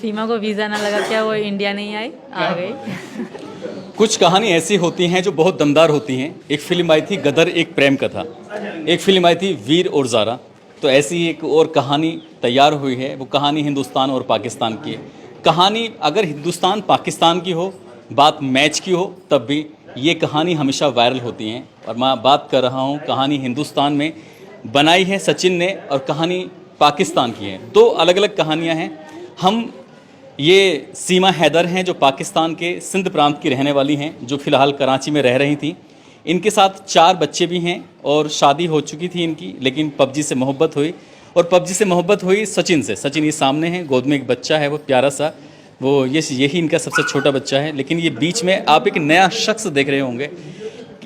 सीमा को वीज़ा ना लगा क्या वो इंडिया नहीं आई, आ गई। कुछ कहानी ऐसी होती हैं जो बहुत दमदार होती हैं। एक फिल्म आई थी गदर, एक प्रेम कथा। एक फिल्म आई थी वीर और ज़ारा। तो ऐसी ही एक और कहानी तैयार हुई है। वो कहानी हिंदुस्तान और पाकिस्तान की है। कहानी अगर हिंदुस्तान पाकिस्तान की हो, बात मैच की हो, तब भी ये कहानी हमेशा वायरल होती हैं। और मैं बात कर रहा हूँ, कहानी हिंदुस्तान में बनाई है सचिन ने और कहानी पाकिस्तान की है। दो अलग अलग कहानियाँ हैं। हम ये सीमा हैदर हैं जो पाकिस्तान के सिंध प्रांत की रहने वाली हैं, जो फ़िलहाल कराची में रह रही थी। इनके साथ 4 बच्चे भी हैं और शादी हो चुकी थी इनकी, लेकिन पबजी से मोहब्बत हुई। और पबजी से मोहब्बत हुई सचिन से। सचिन ये सामने है, गोद में एक बच्चा है, वो प्यारा सा, वो यही इनका सबसे छोटा बच्चा है। लेकिन ये बीच में आप एक नया शख्स देख रहे होंगे।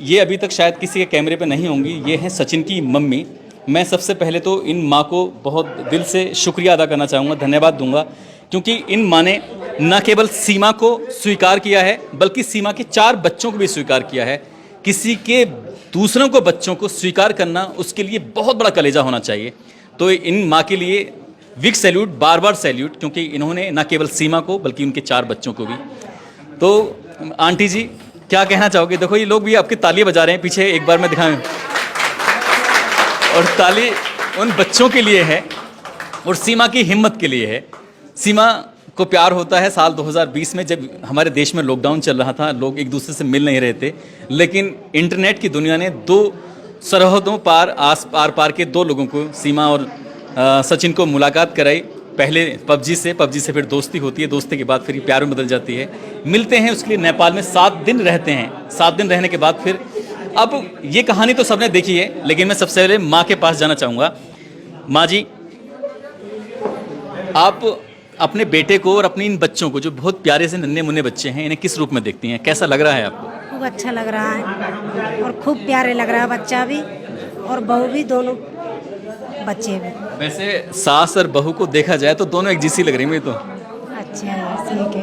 ये अभी तक शायद किसी के कैमरे पे नहीं होंगी। ये हैं सचिन की मम्मी। मैं सबसे पहले तो इन माँ को बहुत दिल से शुक्रिया अदा करना चाहूँगा, धन्यवाद दूंगा, क्योंकि इन माँ ने न केवल सीमा को स्वीकार किया है, बल्कि सीमा के 4 बच्चों को भी स्वीकार किया है। किसी के दूसरों को बच्चों को स्वीकार करना, उसके लिए बहुत बड़ा कलेजा होना चाहिए। तो इन माँ के लिए बिग सैल्यूट, बार बार सैल्यूट, क्योंकि इन्होंने न केवल सीमा को बल्कि उनके 4 बच्चों को भी। तो आंटी जी क्या कहना चाहोगे? देखो ये लोग भी आपकी तालियां बजा रहे हैं पीछे, एक बार मैं दिखाऊं। और ताली उन बच्चों के लिए है और सीमा की हिम्मत के लिए है। सीमा को प्यार होता है साल 2020 में, जब हमारे देश में लॉकडाउन चल रहा था, लोग एक दूसरे से मिल नहीं रहे थे, लेकिन इंटरनेट की दुनिया ने 2 सरहदों पार आर पार के 2 लोगों को, सीमा और सचिन को मुलाकात कराई। पहले पबजी से फिर दोस्ती होती है, दोस्ती के बाद फिर प्यार में बदल जाती है। मिलते हैं, उसके लिए नेपाल में 7 दिन रहते हैं। 7 दिन रहने के बाद फिर, अब ये कहानी तो सबने देखी है, लेकिन मैं सबसे पहले माँ के पास जाना चाहूँगा। माँ जी, आप अपने बेटे को और अपने इन बच्चों को, जो बहुत प्यारे से नन्हे मुन्ने बच्चे हैं, इन्हें किस रूप में देखती हैं? कैसा लग रहा है आपको? खूब अच्छा लग रहा है और खूब प्यारे लग रहा है, बच्चा भी और बहू भी, दोनों बच्चे भी। वैसे सास और बहू को देखा जाए तो दोनों एक जैसी लग रही है। तो अच्छा है, ठीक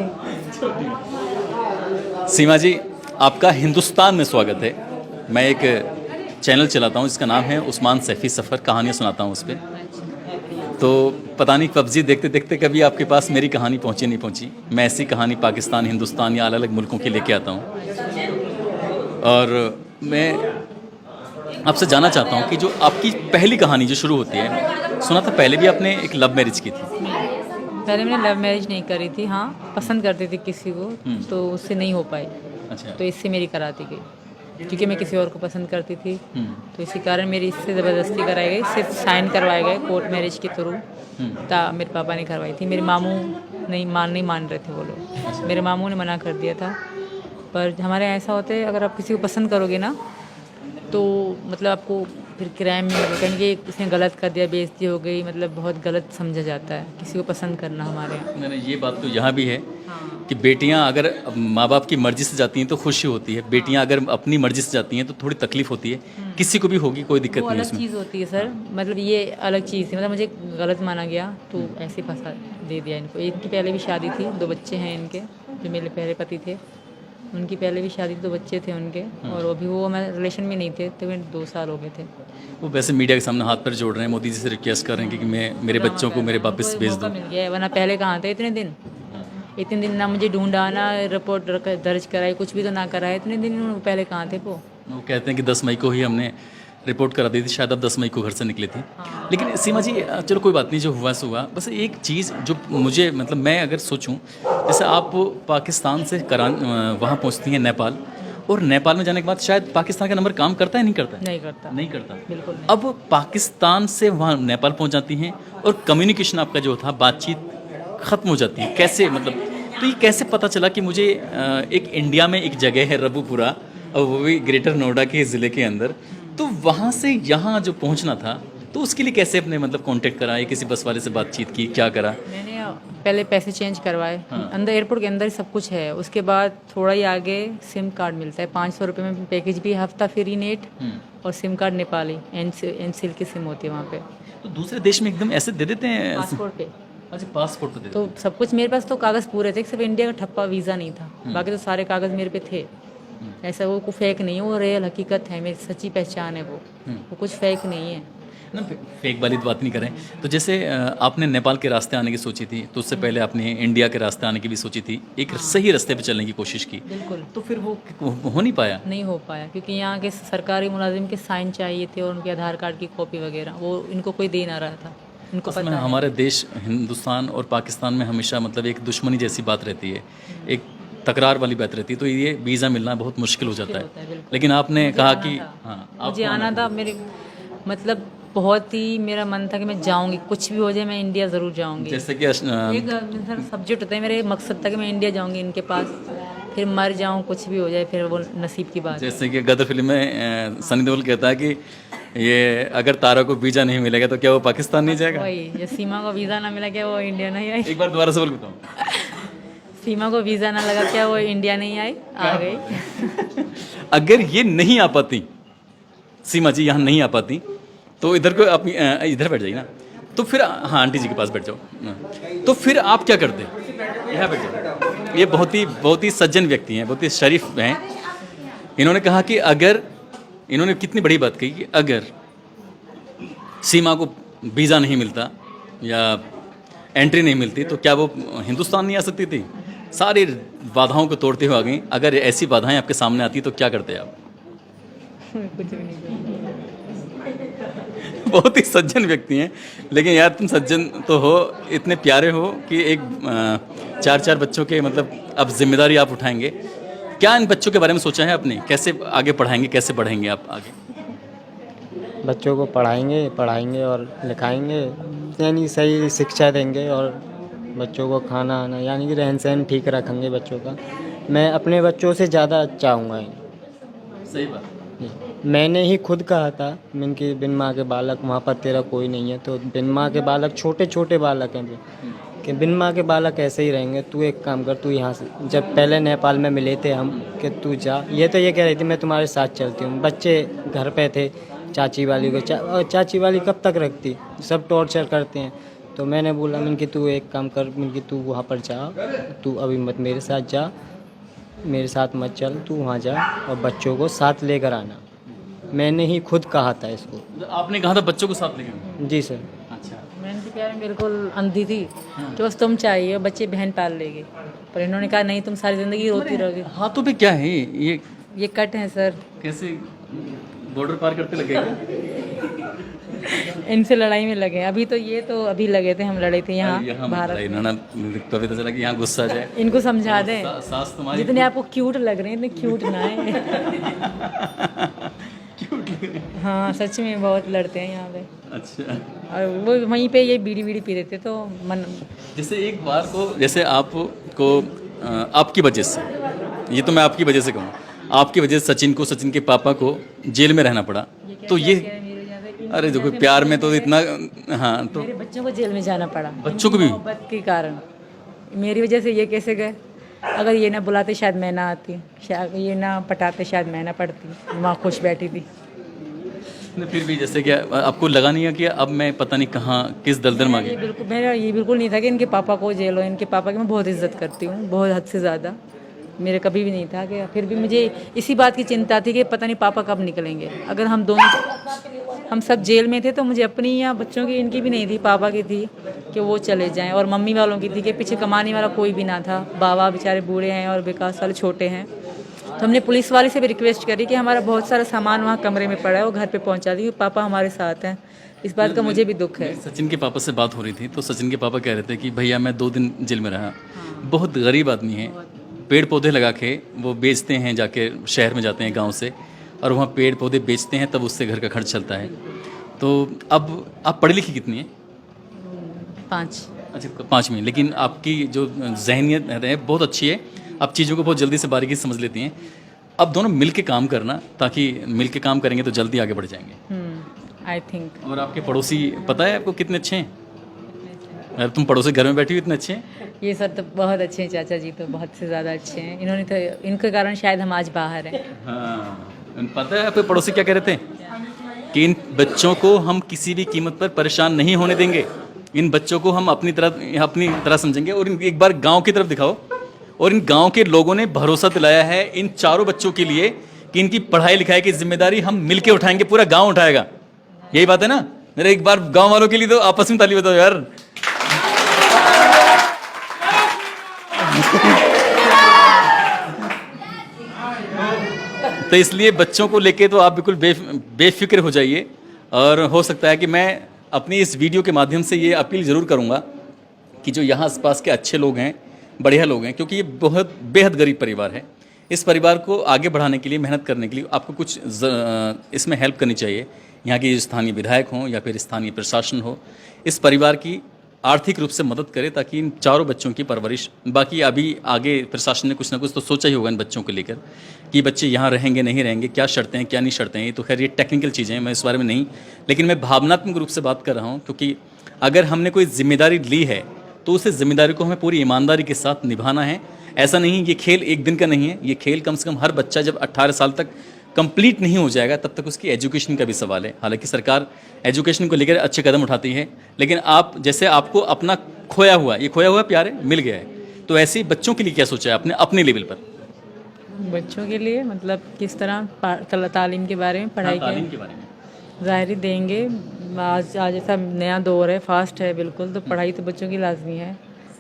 है। सीमा जी, आपका हिंदुस्तान में स्वागत है। मैं एक चैनल चलाता हूँ, इसका नाम है उस्मान सैफी सफ़र, कहानियाँ सुनाता हूँ उस पर। तो पता नहीं पबजी देखते देखते कभी आपके पास मेरी कहानी पहुँची नहीं पहुँची। मैं ऐसी कहानी पाकिस्तान, हिंदुस्तान या अलग अलग मुल्कों की लेके आता हूँ। और मैं आपसे जानना चाहता हूँ कि जो आपकी पहली कहानी जो शुरू होती है, सुना था पहले भी आपने एक लव मैरिज की थी। पहले मैंने लव मैरिज नहीं करी थी, हाँ पसंद करती थी किसी को, तो उससे नहीं हो पाई। अच्छा। तो इससे मेरी कराती गई, क्योंकि मैं किसी और को पसंद करती थी। तो इसी कारण मेरी इससे ज़बरदस्ती कराई गई, सिर्फ साइन करवाए गए कोर्ट मैरिज के थ्रू। मेरे पापा ने करवाई थी, मेरे मामू नहीं मान रहे थे वो लोग। मेरे मामू ने मना कर दिया था। पर हमारे यहाँ ऐसा होता है, अगर आप किसी को पसंद करोगे ना, तो मतलब आपको फिर क्राइम में मतलब कहेंगे इसने गलत कर दिया, बेइज्जती हो गई, मतलब बहुत गलत समझा जाता है किसी को पसंद करना हमारे यहाँ। नहीं, ये बात तो यहाँ भी है कि बेटियाँ अगर माँ बाप की मर्ज़ी से जाती हैं तो खुशी होती है, बेटियाँ अगर अपनी मर्ज़ी से जाती हैं तो थोड़ी तकलीफ होती है। किसी को भी होगी, कोई दिक्कत नहीं अलग उसमें। चीज़ होती है सर, मतलब ये अलग चीज़ थी, मतलब मुझे गलत माना गया तो ऐसे फंसा दे दिया इनको। इनकी पहले भी शादी थी, 2 बच्चे हैं इनके, जो मेरे पहले पति थे उनकी पहले भी शादी, 2 बच्चे थे उनके। और अभी वो मैं रिलेशन में नहीं थे, तकरीबन 2 साल हो गए थे। वो वैसे मीडिया के सामने हाथ पर जोड़ रहे हैं, मोदी जी से रिक्वेस्ट कर रहे हैं कि मैं मेरे बच्चों को मेरे वापस भेज दूँ। मिल गया है, वरना पहले कहाँ थे इतने दिन ना मुझे ढूंढा, ना रिपोर्ट दर्ज कराई, कुछ भी तो ना कराए। इतने दिन पहले कहाँ थे वो कहते हैं कि 10 मई को ही हमने रिपोर्ट करा दी थी, शायद अब 10 मई को घर से निकले थे। लेकिन सीमा जी चलो कोई बात नहीं, जो हुआ सो हुआ। बस एक चीज़ जो मुझे, मतलब मैं अगर सोचूं, जैसे आप पाकिस्तान से वहाँ पहुँचती हैं नेपाल, और नेपाल में जाने के बाद शायद पाकिस्तान का नंबर काम करता है, नहीं करता है? नहीं करता बिल्कुल नहीं। अब पाकिस्तान से वहाँ नेपाल पहुँच जाती हैं और कम्युनिकेशन आपका जो था, बातचीत ख़त्म हो जाती है, कैसे? मतलब तो ये कैसे पता चला कि मुझे एक इंडिया में एक जगह है रबुपुरा, और वो भी ग्रेटर नोएडा के ज़िले के अंदर, तो वहाँ से यहाँ जो पहुँचना था, तो उसके लिए कैसे अपने मतलब कांटेक्ट करा, या किसी बस वाले से बातचीत की, क्या करा? मैंने पहले पैसे चेंज करवाए। अंदर एयरपोर्ट के अंदर ही सब कुछ है। उसके बाद थोड़ा ही आगे सिम कार्ड मिलता है, 500 रुपये में पैकेज भी, हफ्ता फ्री नेट और सिम कार्ड नेपाली एनसीएल की सिम होती है वहाँ पे। तो दूसरे देश में एकदम ऐसे दे देते हैं पासपोर्ट पे। अच्छा, पासपोर्ट पे तो सब कुछ मेरे पास तो कागज़ पूरे थे, सिर्फ इंडिया का ठप्पा वीज़ा नहीं था, बाकी तो सारे कागज़ मेरे पे थे। ऐसा वो फेक नहीं है, वो रियल हकीकत है, मेरी सच्ची पहचान है वो कुछ फेक नहीं है। ना फेक वाली बात नहीं करें। तो जैसे आपने नेपाल के रास्ते आने की सोची थी, तो उससे पहले आपने इंडिया के रास्ते आने की भी सोची थी, एक सही रास्ते पे चलने की कोशिश की, बिल्कुल तो फिर वो हो नहीं पाया। नहीं हो पाया क्योंकि यहाँ के सरकारी मुलाजिम के साइन चाहिए थे और उनके आधार कार्ड की कॉपी वगैरह, वो इनको कोई दे ना रहा था। इनको असल पता में है। हमारे देश हिंदुस्तान और पाकिस्तान में हमेशा मतलब एक दुश्मनी जैसी बात रहती है, एक तकरार वाली बात रहती है, तो ये वीज़ा मिलना बहुत मुश्किल हो जाता होता है, है। बिल्कुल। लेकिन आपने कहा कि हाँ मुझे आपको आना था, मेरे मतलब बहुत ही मेरा मन था कि मैं जाऊंगी, कुछ भी हो जाए मैं इंडिया ज़रूर जाऊंगी। जैसे कि एक सब्जेक्ट होता है, मेरे मकसद था कि मैं इंडिया जाऊंगी इनके पास, फिर मर जाऊं, कुछ भी हो जाए फिर वो नसीब की बात है। जैसे कि गदर फिल्म में सनी देओल कहता है कि ये अगर तारा को वीज़ा नहीं मिलेगा तो क्या वो पाकिस्तान नहीं जाएगा। वही, ये सीमा को वीज़ा ना मिला क्या वो इंडिया नहीं आई? एक बार दोबारा से बोल बताऊँ। सीमा को वीज़ा ना लगा क्या वो इंडिया नहीं आई? आ गई। अगर ये नहीं आ पाती, सीमा जी यहाँ नहीं आ पाती, तो इधर को अपनी इधर बैठ जाइए ना, तो फिर हाँ आंटी जी के पास बैठ जाओ, तो फिर आप क्या करते? यहाँ बैठ जाओ। ये बहुत ही सज्जन व्यक्ति हैं, बहुत ही शरीफ हैं। इन्होंने कहा कि अगर, इन्होंने कितनी बड़ी बात कही कि अगर सीमा को वीज़ा नहीं मिलता या एंट्री नहीं मिलती तो क्या वो हिंदुस्तान नहीं आ सकती थी? सारी बाधाओं को तोड़ते हुए आ गई। अगर ऐसी बाधाएं आपके सामने आती तो क्या करते आप? कुछ भी नहीं किया। बहुत ही सज्जन व्यक्ति हैं, लेकिन यार तुम सज्जन तो हो, इतने प्यारे हो कि एक 4 बच्चों के मतलब अब जिम्मेदारी आप उठाएंगे। क्या इन बच्चों के बारे में सोचा है आपने? कैसे आगे पढ़ाएंगे, कैसे बढ़ेंगे आप आगे? बच्चों को पढ़ाएंगे और लिखाएंगे, यानी सही शिक्षा देंगे, और बच्चों को खाना आना यानी कि रहन सहन ठीक रखेंगे बच्चों का। मैं अपने बच्चों से ज़्यादा चाहूँगा। सही बात। मैंने ही खुद कहा था, मैंने कि बिन माँ के बालक वहाँ पर तेरा कोई नहीं है, तो बिन माँ के बालक छोटे छोटे बालक हैं कि बिन माँ के बालक ऐसे ही रहेंगे। तू एक काम कर, तू यहाँ से, जब पहले नेपाल में मिले थे हम, कि तू जा, ये तो ये कह रही थी मैं तुम्हारे साथ चलती हूँ। बच्चे घर पे थे, चाची वाली को चाची वाली कब तक रखती, सब टॉर्चर करते हैं। तो मैंने बोला मैंने कि तू एक काम कर, मैंने कि तू वहाँ पर जा, तू अभी मत मेरे साथ जा, मेरे साथ मत चल, तू वहाँ जा और बच्चों को साथ लेकर आना। मैंने ही खुद कहा था इसको। आपने कहा था बच्चों को साथ लेकर? जी सर। अच्छा। मैंने तो प्यार बिल्कुल अंधी थी कि बस तुम चाहिए, बच्चे बहन पाल लेगी, पर इन्होंने कहा नहीं, तुम सारी ज़िंदगी रोती रहोगी। हाथों पे क्या है ये कट है सर, कैसे बॉर्डर पार करते लगेगा? इनसे लड़ाई में लगे अभी, तो ये तो अभी लगे थे, हम लड़े थे यहाँ भारत। कभी तो चला कि यहाँ गुस्सा जाए। इनको समझा दें, सास तुम्हारी जितने आपको क्यूट लग रहे हैं इतने क्यूट ना है। हाँ सच में बहुत लड़ते हैं यहाँ पे। अच्छा। और वो वहीं पे ये बीड़ी बीड़ी पी रहे थे तो मन। जैसे एक बार को, जैसे आपको आपकी वजह से, ये तो मैं आपकी वजह से कहूँ, आपकी वजह से सचिन के पापा को जेल में रहना पड़ा, तो ये अरे देखो प्यार में तो इतना, हाँ तो मेरे बच्चों को जेल में जाना पड़ा, बच्चों को भी मोहब्बत के कारण। मेरी वजह से ये कैसे गए? अगर ये ना बुलाते शायद मैं ना आती, शायद ये ना पटाते शायद मैं ना पढ़ती, माँ खुश बैठी थी। फिर भी जैसे क्या आपको लगा नहीं है कि अब मैं पता नहीं कहाँ किस दलदल में आ गई? मेरा ये बिल्कुल नहीं था कि इनके पापा को जेल हो। इनके पापा की मैं बहुत इज्जत करती हूँ, बहुत हद से ज़्यादा। मेरे कभी भी नहीं था कि, फिर भी मुझे इसी बात की चिंता थी कि पता नहीं पापा कब निकलेंगे। अगर हम सब जेल में थे तो मुझे अपनी या बच्चों की, इनकी भी नहीं थी, पापा की थी कि वो चले जाएं, और मम्मी वालों की थी कि पीछे कमाने वाला कोई भी ना था। बाबा बेचारे बूढ़े हैं और विकास वाले छोटे हैं। तो हमने पुलिस वाले से भी रिक्वेस्ट करी कि हमारा बहुत सारा सामान वहाँ कमरे में पड़ा है, वो घर पे पहुँचा दी, पापा हमारे साथ हैं। इस बात का मुझे भी दुख है। सचिन के पापा से बात हो रही थी तो सचिन के पापा कह रहे थे कि भैया मैं 2 दिन जेल में रहा, बहुत गरीब आदमी है, पेड़ पौधे लगा के वो बेचते हैं, जाके शहर में जाते हैं गांव से, और वहाँ पेड़ पौधे बेचते हैं, तब उससे घर का खर्च चलता है। तो अब आप पढ़ी लिखी कितनी है? 5। अच्छा 5वीं, लेकिन आपकी जो जहनियत है बहुत अच्छी है, आप चीज़ों को बहुत जल्दी से बारीकी से समझ लेती हैं। अब दोनों मिल के काम करना, ताकि मिल के काम करेंगे तो जल्दी आगे बढ़ जाएंगे। I think. और आपके पड़ोसी पता है आपको कितने अच्छे हैं? अरे तुम पड़ोसी घर में बैठी हुई इतने अच्छे हैं? ये सर तो बहुत अच्छे हैं, चाचा जी तो बहुत से ज़्यादा अच्छे हैं। इन्होंने तो, इनके कारण शायद हम आज बाहर हैं। हाँ, पता है आपके पड़ोसी क्या कह रहे थे कि इन बच्चों को हम किसी भी कीमत पर परेशान नहीं होने देंगे, इन बच्चों को हम अपनी तरह समझेंगे। और एक बार गांव की तरफ दिखाओ, और इन गांव के लोगों ने भरोसा दिलाया है इन चारों बच्चों के लिए कि इनकी पढ़ाई लिखाई की जिम्मेदारी हम मिलके उठाएंगे, पूरा गांव उठाएगा। यही बात है ना? मेरे एक बार गांव वालों के लिए तो आपस में ताली बताओ यार। तो इसलिए बच्चों को लेके तो आप बिल्कुल बेफिक्र हो जाइए। और हो सकता है कि मैं अपनी इस वीडियो के माध्यम से ये अपील ज़रूर करूँगा कि जो यहाँ आसपास के अच्छे लोग हैं, बढ़िया लोग हैं, क्योंकि ये बहुत बेहद गरीब परिवार है, इस परिवार को आगे बढ़ाने के लिए, मेहनत करने के लिए आपको कुछ इसमें हेल्प करनी चाहिए। यहाँ के स्थानीय विधायक हों या फिर स्थानीय प्रशासन हो, इस परिवार की आर्थिक रूप से मदद करे ताकि इन चारों बच्चों की परवरिश, बाकी अभी आगे प्रशासन ने कुछ ना कुछ तो सोचा ही होगा इन बच्चों को लेकर कि बच्चे यहाँ रहेंगे नहीं रहेंगे, क्या शर्तें हैं क्या नहीं शर्तें हैं। तो खैर ये टेक्निकल चीज़ें हैं, मैं इस बारे में नहीं, लेकिन मैं भावनात्मक रूप से बात कर रहा हूँ, क्योंकि अगर हमने कोई जिम्मेदारी ली है तो उस जिम्मेदारी को हमें पूरी ईमानदारी के साथ निभाना है। ऐसा नहीं, ये खेल एक दिन का नहीं है, ये खेल कम से कम हर बच्चा जब 18 साल तक कंप्लीट नहीं हो जाएगा तब तक उसकी एजुकेशन का भी सवाल है। हालांकि सरकार एजुकेशन को लेकर अच्छे कदम उठाती है, लेकिन आप जैसे आपको अपना खोया हुआ प्यार है मिल गया है, तो ऐसे ही बच्चों के लिए क्या सोचा है आपने अपने लेवल पर? बच्चों के लिए मतलब किस तरह तालीम के बारे में, पढ़ाई तालीम के बारे में ज़ाहिर देंगे। आज ऐसा नया दौर है, फास्ट है बिल्कुल, तो पढ़ाई तो बच्चों की लाजमी है।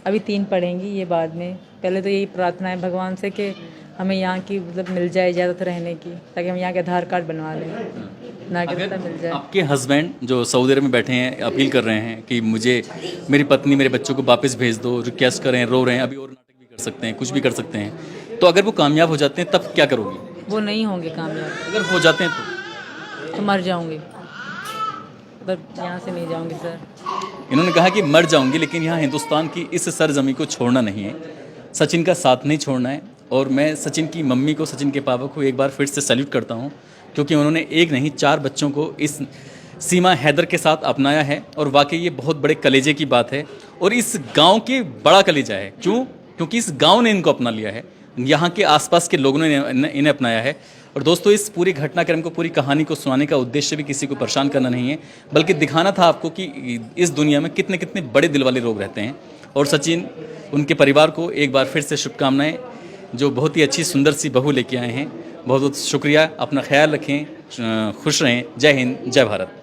अभी 3 पढ़ेंगी, ये बाद में। पहले तो यही प्रार्थना है भगवान से कि हमें यहाँ की मतलब मिल जाए इजाज़त रहने की, ताकि हम यहाँ के आधार कार्ड बनवा लें, नागरिकता मिल जाए। आपके हस्बैंड जो सऊदी अरब में बैठे हैं अपील कर रहे हैं कि मुझे मेरी पत्नी मेरे बच्चों को वापस भेज दो, रिक्वेस्ट कर रहे हैं, रो रहे हैं, अभी और नाटक भी कर सकते हैं, कुछ भी कर सकते हैं, तो अगर वो कामयाब हो जाते हैं तब क्या करोगी? वो नहीं होंगे कामयाब, अगर हो जाते हैं तो मर जाऊँगी, मतलब यहाँ से नहीं जाऊँगी सर। इन्होंने कहा कि मर जाऊंगी, लेकिन यहाँ हिंदुस्तान की इस सरजमी को छोड़ना नहीं है, सचिन का साथ नहीं छोड़ना है। और मैं सचिन की मम्मी को, सचिन के पापा को एक बार फिर से सैल्यूट करता हूँ, क्योंकि उन्होंने एक नहीं 4 बच्चों को इस सीमा हैदर के साथ अपनाया है। और वाकई ये बहुत बड़े कलेजे की बात है, और इस गांव के बड़ा कलेजा है। क्यों? क्योंकि इस गांव ने इनको अपना लिया है, यहाँ के आसपास के लोगों ने इन्हें अपनाया है। और दोस्तों, इस पूरी घटनाक्रम को, पूरी कहानी को सुनाने का उद्देश्य भी किसी को परेशान करना नहीं है, बल्कि दिखाना था आपको कि इस दुनिया में कितने कितने बड़े दिल वाले लोग रहते हैं। और सचिन, उनके परिवार को एक बार फिर से शुभकामनाएं, जो बहुत ही अच्छी सुंदर सी बहू लेके आए हैं। बहुत बहुत शुक्रिया, अपना ख्याल रखें, खुश रहें। जय हिंद, जय भारत।